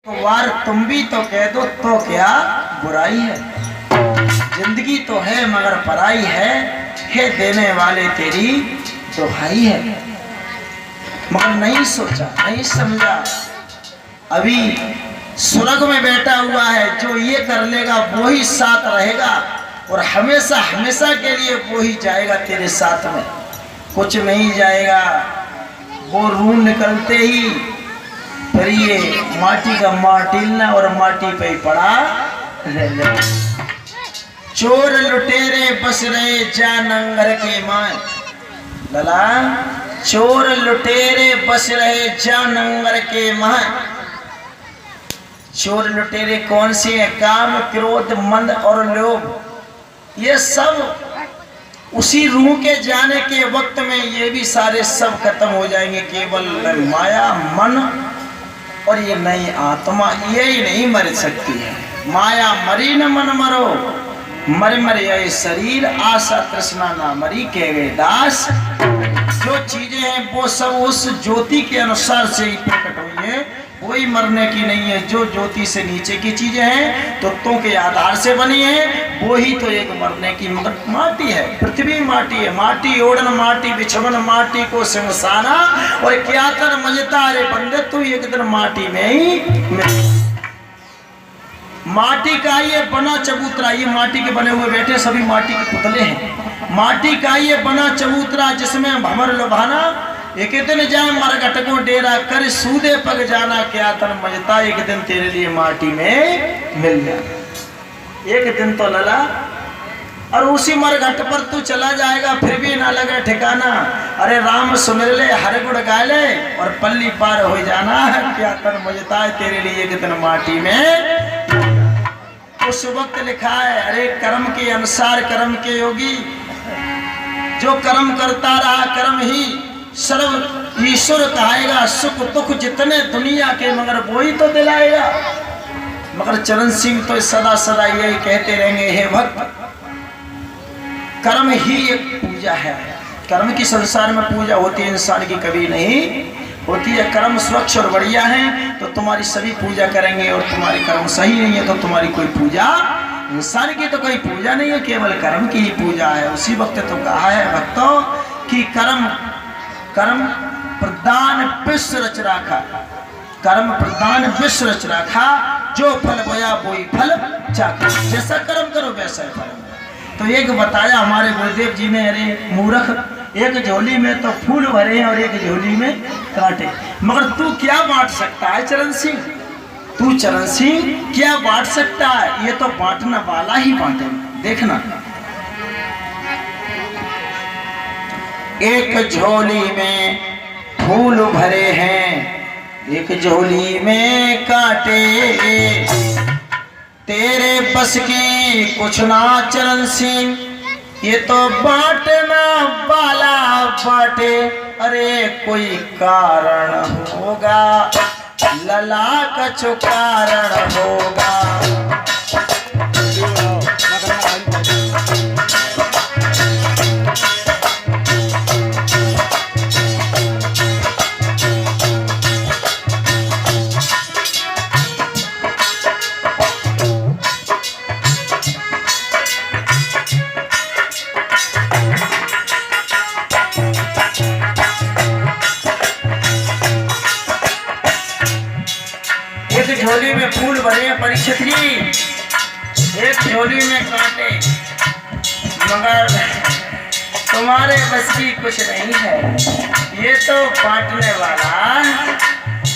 वार तुम भी तो कह दो तो क्या बुराई है। जिंदगी तो है मगर पराई है देने वाले तेरी दुहाई है। मगर नहीं सोचा, नहीं समझा। अभी स्वर्ग में बैठा हुआ है, जो ये कर लेगा वो ही साथ रहेगा और हमेशा हमेशा के लिए वो ही जाएगा तेरे साथ में, कुछ नहीं जाएगा। वो रूह निकलते ही फिर ये माटी का माटिलना और माटी पे ही पड़ा रह जाए। चोर लुटेरे बस रहे जा नंगर के माए, लला चोर लुटेरे बस रहे जा नंगर के माए। चोर लुटेरे कौन से हैं? काम, क्रोध, मंद और लोभ। ये सब उसी रूह के जाने के वक्त में ये भी सारे सब खत्म हो जाएंगे। केवल माया, मन और ये नई आत्मा यही नहीं मर सकती है। माया मरी न मन मरो, मर मर ये शरीर, आशा तृष्णा ना मरी कह गए दास। जो चीजें हैं वो सब उस ज्योति के अनुसार से ही प्रकट हुई है, कोई मरने की नहीं है। जो ज्योति से नीचे की चीजें हैं तत्वों के आधार से बनी है, वो ही तो एक मरने की। मगर माटी है, पृथ्वी माटी है, माटी ओढ़न माटी बिछवन माटी को सिमसाना। और क्या कर मजता रे बंदे तू एक दिन माटी में ही माटी का ये बना चबूतरा, ये माटी के बने हुए बैठे सभी माटी के पुतले हैं। माटी का ये बना चबूतरा जिसमें भमर लुभाना, एक दिन जाए मरघट को डेरा कर सूदे पग जाना। क्या तन मजता एक दिन तेरे लिए माटी में मिल जाना। एक दिन तो लला, और उसी मरघट पर तू चला जाएगा फिर भी ना लगे ठिकाना। अरे राम सुमिर ले, हर गुण गा ले और पल्ली पार हो जाना। क्या तन मजता है तेरे लिए एक दिन माटी में। उस वक्त लिखा है, अरे कर्म के अनुसार कर्म के योगी, जो कर्म करता रहा कर्म ही सर्व ईश्वर कहेगा। सुख दुख जितने दुनिया के मगर वो ही तो दिलाएगा। मगर चरण सिंह तो सदा सदा यही कहते रहेंगे, हे भक्त कर्म ही एक पूजा है। कर्म की संसार में पूजा होती है, इंसान की कभी नहीं होती है। कर्म स्वच्छ और बढ़िया है तो तुम्हारी सभी पूजा करेंगे, और तुम्हारे कर्म सही नहीं है तो तुम्हारी कोई पूजा, इंसान की तो कोई पूजा नहीं है, केवल कर्म की ही पूजा है। उसी वक्त तो कहा है भक्तों कि कर्म प्रदान विश्व रच राखा, कर्म प्रदान विश्व रच राखा। जो फल बोया वही फल चाखा, जैसा कर्म करो वैसा फल। तो एक बताया हमारे गुरुदेव जी ने, अरे मूर्ख, एक झोली में तो फूल भरे हैं और एक झोली में कांटे, मगर तू क्या बांट सकता है चरण सिंह? तू चरण सिंह क्या बांट सकता है? ये तो बांटने वाला ही बांटे। देखना, एक झोली में फूल भरे हैं, एक झोली में कांटे। तेरे बस की कुछ ना चरण सिंह, ये तो बांटना वाला बांटे। अरे कोई कारण होगा, लला कछु कारण होगा। एक झोली में फूल भरे हैं परीक्षित जी, एक झोली में कांटे, मगर तुम्हारे बस की कुछ नहीं है। ये तो बांटने वाला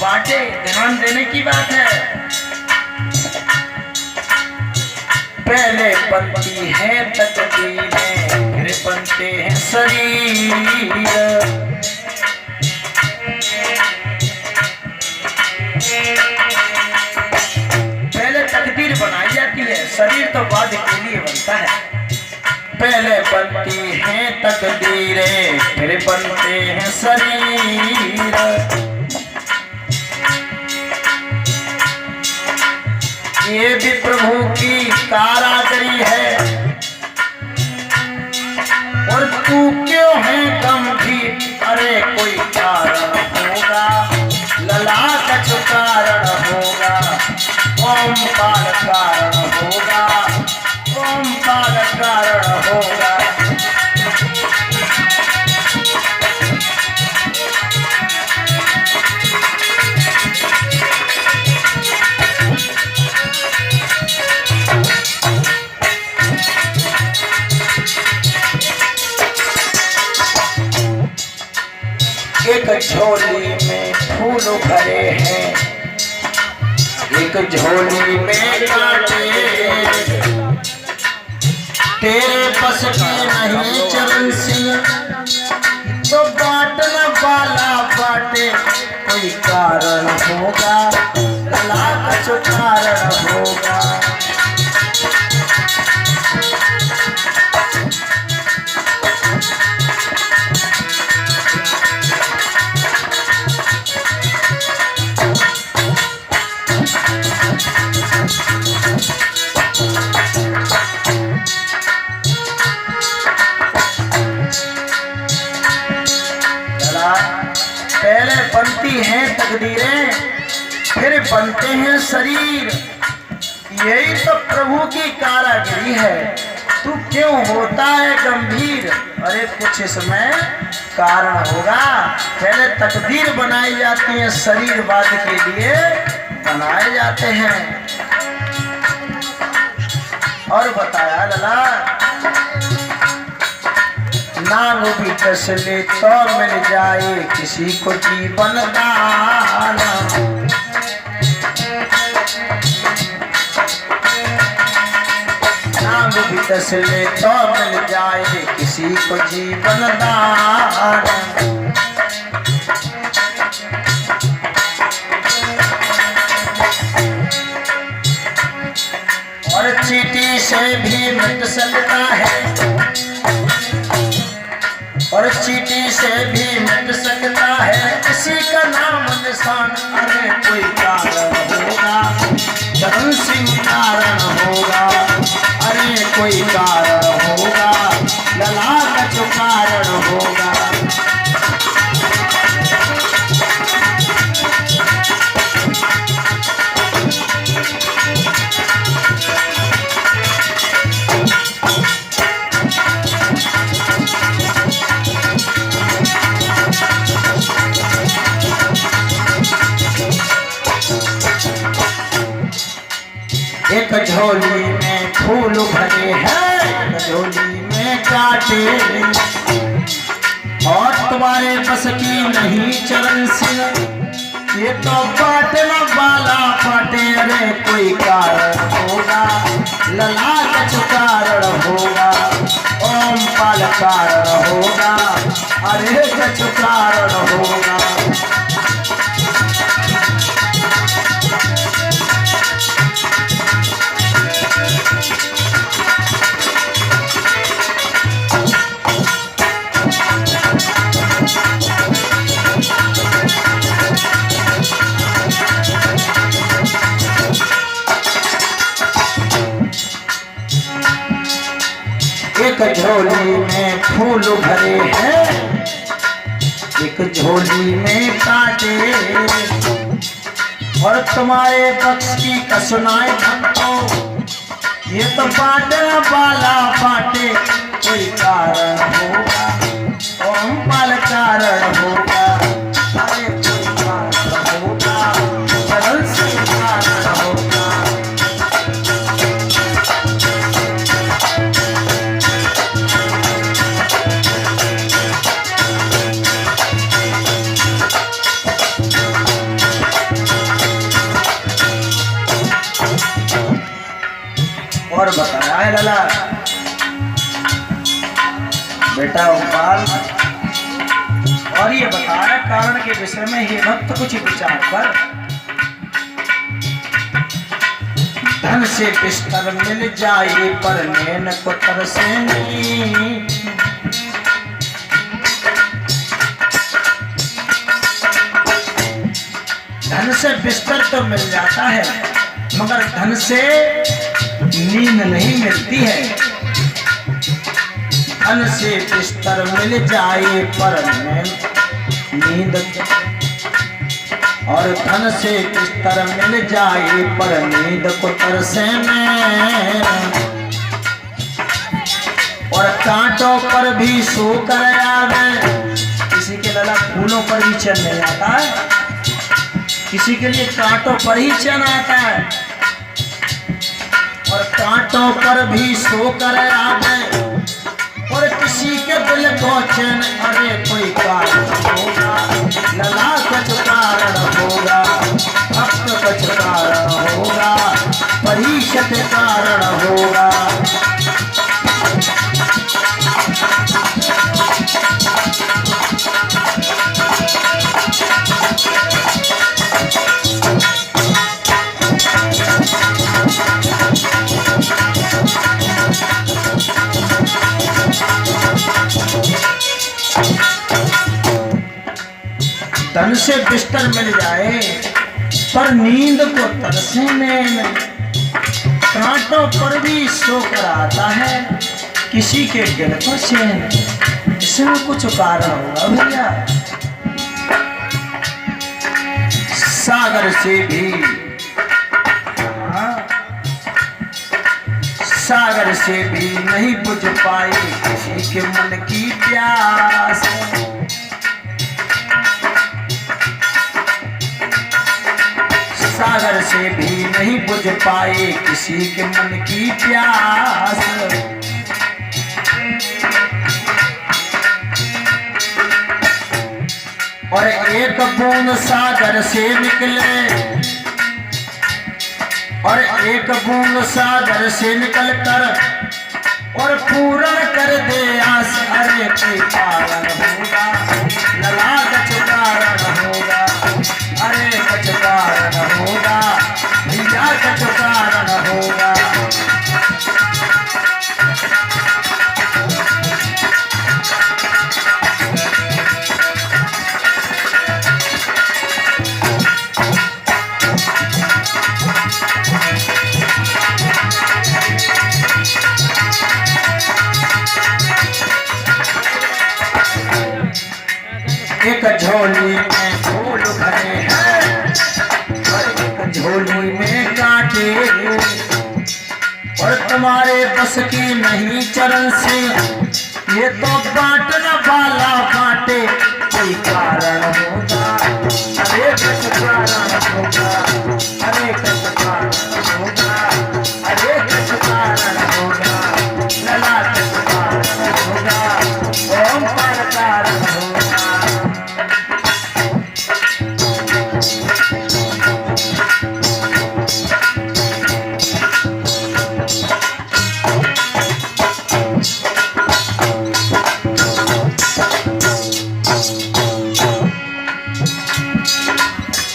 बांटे, ध्यान देने की बात है। पहले बनती है तकदीरें, फिर बनते हैं शरीर। तकदीर बनाई जाती है, शरीर तो बाद के लिए बनता है। पहले बनती हैं तकदीरें, फिर बनते हैं शरीर। ये भी प्रभु की कारागरी है, और तू क्यों है गंभीर? अरे कोई कारण होगा, लला कछु कारण होगा। ओमकार कारण होगा, ओमकार कारण होगा। एक झोली में फूल भरे हैं, एक झोली में कांटे, तेरे बस के नहीं चरण सिंह, तो बांटना वाला बांटे। कोई कारण होगा, कला का जो कारण होगा। पहले बनती हैं तकदीरें, फिर बनते हैं शरीर। यही तो प्रभु की कारागिरी है। तू क्यों होता है गंभीर? अरे कुछ इसमें कारण होगा। पहले तकदीर बनाई जाती है, शरीरवाद के लिए बनाए जाते हैं। और बताया लला, नाम भी कस ले तो मिल जाए किसी को जीवन दाना। नाम भी कस ले तो मिल जाए किसी को जीवन दाना। और चींटी से भी मिट सकता है, और चींटी से भी मिट सकता है किसी का नाम निशान। अरे कोई कारण होगा, धन सिंह कारण होगा। अरे कोई कारण होगा, लला का जो कारण होगा। एक झोली में फूल भरे हैं, एक झोली में कांटे, और तुम्हारे बस की नहीं चरण सिंह, ये तो बांटना वाला बांटे। अरे कोई कारण होगा, लला का जो कारण होगा। ओमकार कारण होगा, अरे का जो कारण होगा। एक झोली में फूल भरे हैं, एक झोली में कांटे, और तुम्हारे पक्ष की कसुनाए भक्तों, ये तो बांटने वाला बांटे। कोई कारण होगा, ओमकार कारण होगा। अरे कोई कारण होगा, सरल से कारण होगा। और बताया है लला बेटा ओमकार, और ये बताया कारण के विषय में हे भक्त कुछ विचार कर। धन से बिस्तर मिल जाए पर नैन को तरसे नहीं। धन से बिस्तर तो मिल जाता है, मगर धन से नींद नहीं मिलती है। धन से बिस्तर मिल जाए पर नींद और धन से बिस्तर मिल जाए पर नींद को तरसे में, और कांटों पर भी सो कर आवे। किसी के लला फूलों पर भी चैन नहीं आता है, किसी के लिए कांटों पर ही चैन आता है, और कांटों पर भी सो कर आवे। और किसी के दिल को चैन, अरे कोई कारण होगा, लला कुछ कारण होगा, भक्त कुछ कारण होगा, परिषद कारण होगा। धन से बिस्तर मिल जाए पर नींद को तरसे में, कांटों पर भी सो कर आता है किसी के दिल को चैन। इसमें कुछ कारण होगा भैया। सागर से भी, सागर से भी नहीं बुझ पाए किसी के मन की प्यास। सागर से भी नहीं बुझ पाए किसी के मन की प्यास। और एक बूंद सागर से निकले, और एक बूंद सागर से निकल कर और पूर्ण कर दे आस। अरे कोई कारण होगा, लला कुछ कारण होगा, अरे कुछ कारण होगा, भैया कुछ कारण होगा। एक झोली में फूल भरे हैं और एक झोली में कांटे, और तुम्हारे बस की नहीं चरण से ये तो बांटने वाला बांटे। कोई कारण होगा, अरे कुछ कारण होगा, अरे कुछ कारण होगा, अरे कुछ कारण होगा, लला कुछ कारण होगा, ओम पर कारण होगा।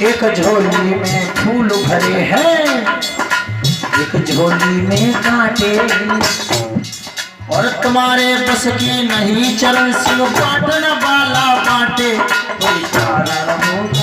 एक झोली में फूल भरे हैं, एक झोली में कांटे, और तुम्हारे बस की नहीं चरण सिंह बांटने वाला बांटे। कोई कारण होगा,